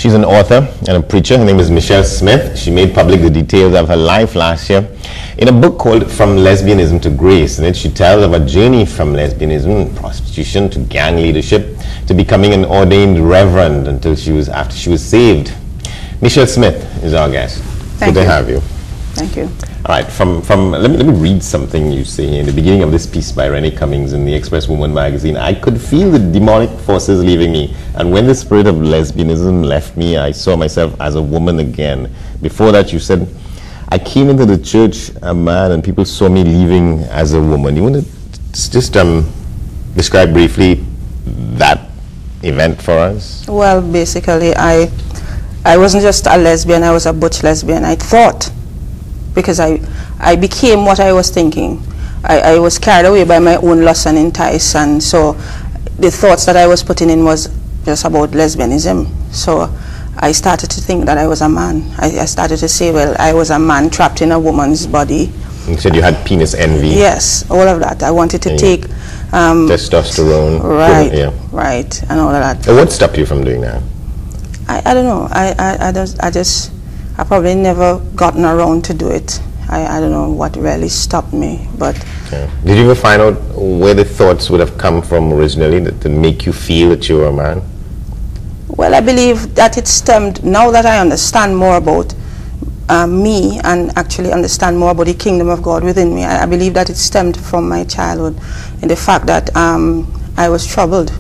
She's an author and a preacher. Her name is Michelle Smith. She made public the details of her life last year in a book called From Lesbianism to Grace. In it, she tells of a journey from lesbianism, prostitution, to gang leadership, to becoming an ordained reverend after she was saved. Michelle Smith is our guest. Good to have you. Thank you. All right, let me read something you say here in the beginning of this piece by Renee Cummings in the Express Woman magazine. I could feel the demonic forces leaving me, and when the spirit of lesbianism left me, I saw myself as a woman again. Before that, you said, I came into the church a man, and people saw me leaving as a woman. You want to just describe briefly that event for us? Well, basically, I wasn't just a lesbian, I was a butch lesbian. I thought, because I became what I was thinking. I was carried away by my own lust and entice, and so the thoughts that I was putting in was just about lesbianism. So I started to think that I was a man. I started to say, well, I was a man trapped in a woman's body. You said you had penis envy. Yes, all of that. I wanted to take testosterone. Right, yeah. Right, and all of that. And what stopped you from doing that? I don't know. I probably never gotten around to do it. I don't know what really stopped me, but... Okay. Did you ever find out where the thoughts would have come from originally to make you feel that you were a man? Well, I believe that it stemmed, now that I understand more about me and actually understand more about the kingdom of God within me, I believe that it stemmed from my childhood in the fact that I was troubled,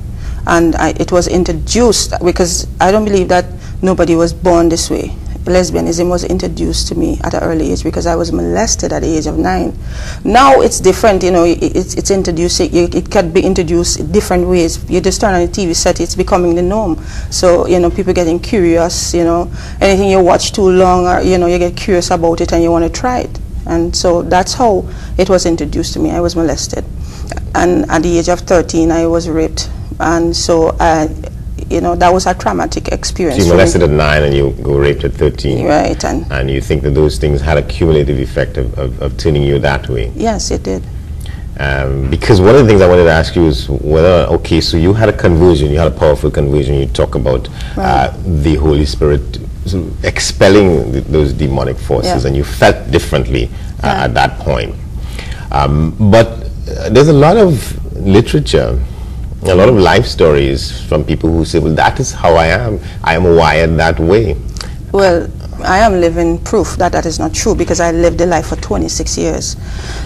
and it was introduced, because I don't believe that nobody was born this way. Lesbianism was introduced to me at an early age because I was molested at the age of 9. Now it's different, you know, it's introduced, it can be introduced in different ways. You just turn on the TV set, it's becoming the norm. So, you know, people getting curious, you know, anything you watch too long, or, you know, you get curious about it and you want to try it. And so that's how it was introduced to me. I was molested. And at the age of 13, I was raped. And so you know, that was a traumatic experience. So you molested at 9 and you go raped at 13. Right. And you think that those things had a cumulative effect of turning you that way? Yes, it did. Because one of the things I wanted to ask you is whether, okay, so you had a conversion, you had a powerful conversion, you talk about the Holy Spirit expelling those demonic forces, and you felt differently at that point. But there's a lot of literature, a lot of life stories from people who say, well, that is how I am wired that way. Well, I am living proof that that is not true, because I lived a life for 26 years.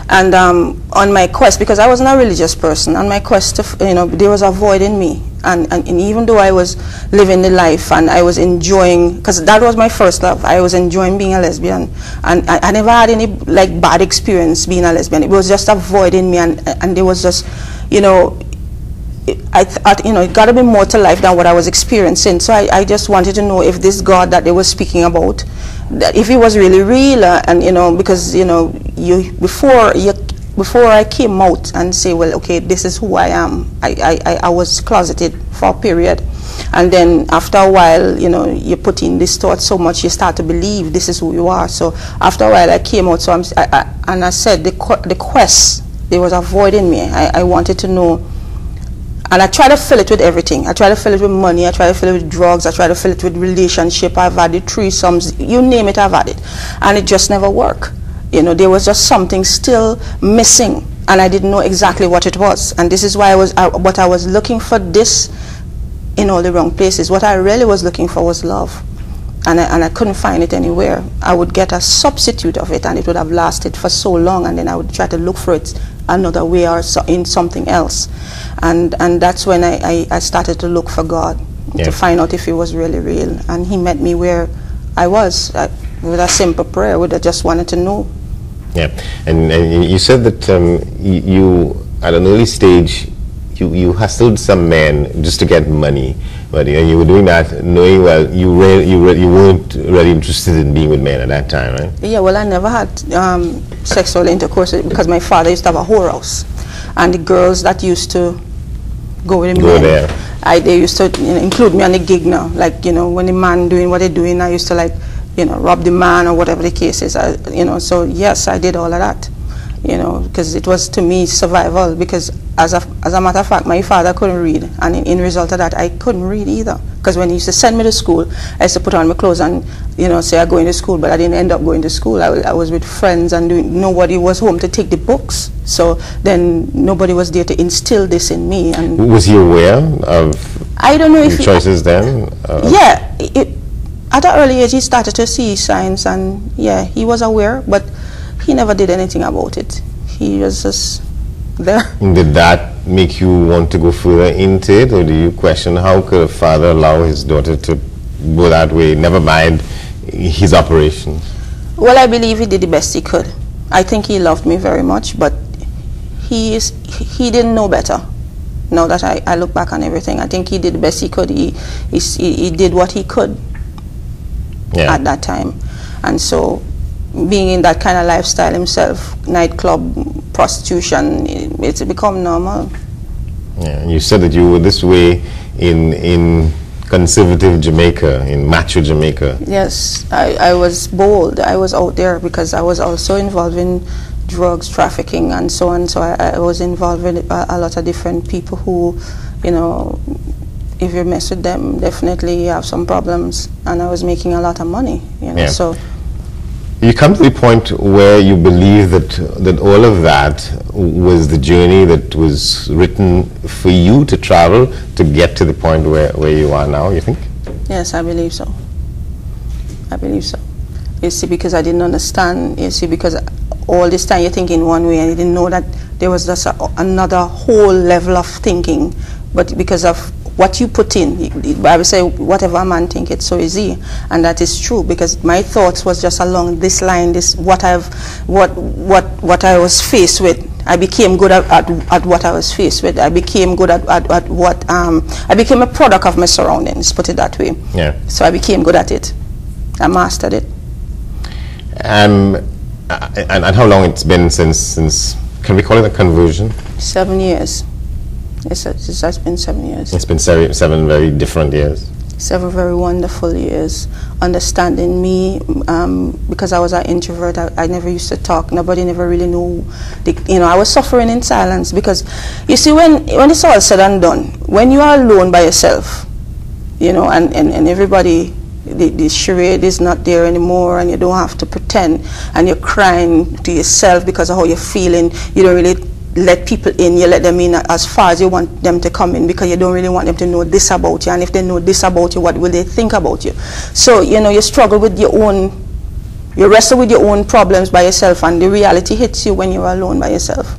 And on my quest, because I wasn't a religious person, on my quest to, you know, there was a void in me. And even though I was living the life and I was enjoying, because that was my first love, I was enjoying being a lesbian. And I never had any, like, bad experience being a lesbian. It was just a void in me, and there was just, you know, I thought, you know, it got to be more to life than what I was experiencing. So I just wanted to know if this God that they were speaking about, that if he was really real, and, you know, because, you know, before I came out and say, well, okay, this is who I am, I was closeted for a period. And then after a while, you know, you put in this thought so much, you start to believe this is who you are. So after a while I came out, so and I said the quest, there was a void in me. I wanted to know. And I try to fill it with everything. I try to fill it with money. I try to fill it with drugs. I try to fill it with relationship. I've had it, threesomes, you name it, I've had it. And it just never worked. You know, there was just something still missing, and I didn't know exactly what it was. And this is why what I was looking for this in all the wrong places. What I really was looking for was love. And I couldn't find it anywhere. I would get a substitute of it, and it would have lasted for so long, and then I would try to look for it another way or in something else. And that's when I started to look for God, to find out if he was really real. And he met me where I was, with a simple prayer, I just wanted to know. Yeah, and you said that you, at an early stage, you hustled some men just to get money, but you were doing that knowing, well, you weren't really interested in being with men at that time, right? Yeah, well, I never had sexual intercourse because my father used to have a whorehouse, and the girls that used to go with the men, they used to, you know, include me on the gig now. Like, you know, when the man doing what they're doing, I used to, like, you know, rob the man or whatever the case is. You know, so yes, I did all of that. You know, because it was, to me, survival. Because as a matter of fact, my father couldn't read, and in result of that, I couldn't read either. Because when he used to send me to school, I used to put on my clothes and, you know, say I'm going to school, but I didn't end up going to school. I was with friends and nobody was home to take the books. So then nobody was there to instill this in me. And was he aware of I don't know if choices then? Yeah. At an early age, he started to see signs, and yeah, he was aware, but he never did anything about it. He was just there. Did that make you want to go further into it, or do you question how could a father allow his daughter to go that way, never mind his operation? Well, I believe he did the best he could. I think he loved me very much, but he didn't know better. Now that I look back on everything, I think he did the best he could. He did what he could at that time. And so being in that kind of lifestyle himself, nightclub, prostitution, it's become normal. Yeah, you said that you were this way in conservative Jamaica, in macho Jamaica. Yes, I was bold. I was out there because I was also involved in drugs, trafficking, and so on. So I was involved with a lot of different people who, you know, if you mess with them, definitely you have some problems. And I was making a lot of money, you know. So you come to the point where you believe that all of that was the journey that was written for you to travel to get to the point where you are now, you think? Yes, I believe so. I believe so. You see, because I didn't understand, you see, because all this time you're thinking one way and you didn't know that there was just another whole level of thinking. But because of what you put in, the Bible says, whatever a man think, it's so easy, and that is true. Because my thoughts was just along this line, what I was faced with. I became good at what I was faced with. I became good at what I became a product of my surroundings. Put it that way. Yeah. So I became good at it. I mastered it. And how long it's been since? Can we call it a conversion? 7 years. It has been 7 years. It's been seven very different years. 7 very wonderful years. Understanding me, because I was an introvert, I never used to talk. Nobody never really knew. You know, I was suffering in silence because, you see, when it's all said and done, when you are alone by yourself, you know, and everybody, the charade is not there anymore, and you don't have to pretend, and you're crying to yourself because of how you're feeling. You don't really let people in, you let them in as far as you want them to come in, because you don't really want them to know this about you, and if they know this about you, what will they think about you? So, you know, you struggle with your own, you wrestle with your own problems by yourself, and the reality hits you when you're alone by yourself.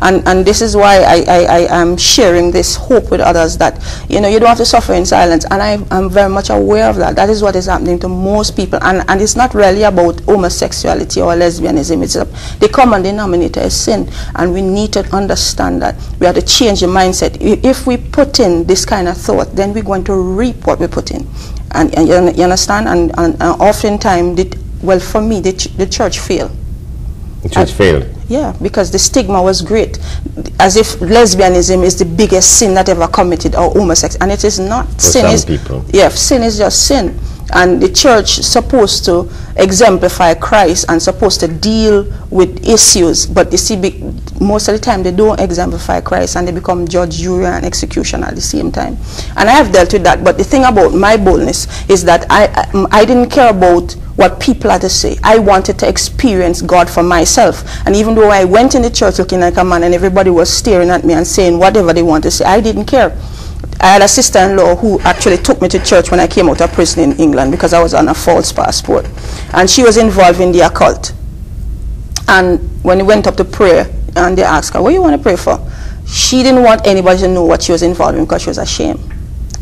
And this is why I am sharing this hope with others that, you know, you don't have to suffer in silence. And I'm very much aware of that. That is what is happening to most people. And it's not really about homosexuality or lesbianism. It's the common denominator is sin. And we need to understand that. We have to change the mindset. If we put in this kind of thought, then we're going to reap what we put in. And you understand? And oftentimes, well, for me, the church failed. The church failed? Yeah, because the stigma was great, as if lesbianism is the biggest sin that ever committed, or homosexuality, and it is not. For some people. Yeah, sin is just sin, and the church is supposed to exemplify Christ and supposed to deal with issues, but you see, most of the time they don't exemplify Christ, and they become judge, jury, and executioner at the same time. And I have dealt with that, but the thing about my boldness is that I didn't care about what people had to say. I wanted to experience God for myself. And even though I went in the church looking like a man and everybody was staring at me and saying whatever they wanted to say, I didn't care. I had a sister-in-law who actually took me to church when I came out of prison in England because I was on a false passport. And she was involved in the occult. And when we went up to prayer and they asked her, what do you want to pray for? She didn't want anybody to know what she was involved in because she was ashamed.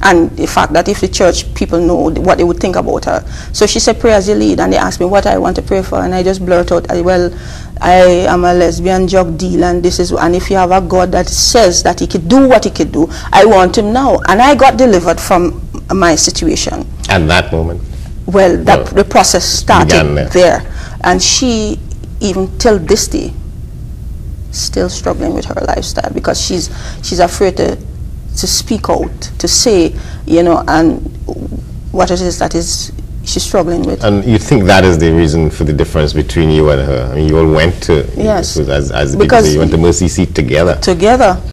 And the fact that if the church people know what they would think about her. So she said, pray as you lead. And they asked me what I want to pray for. And I just blurt out, well, I am a lesbian drug dealer, and this is, and if you have a God that says that he could do what he could do, I want him now. And I got delivered from my situation. At that moment? Well, the process started there. And she, even till this day, still struggling with her lifestyle because she's afraid to speak out, to say, you know, and what it is that is she's struggling with. And you think that is the reason for the difference between you and her? I mean, you all went to, yes, as the people say, you went to mercy seat together. Together.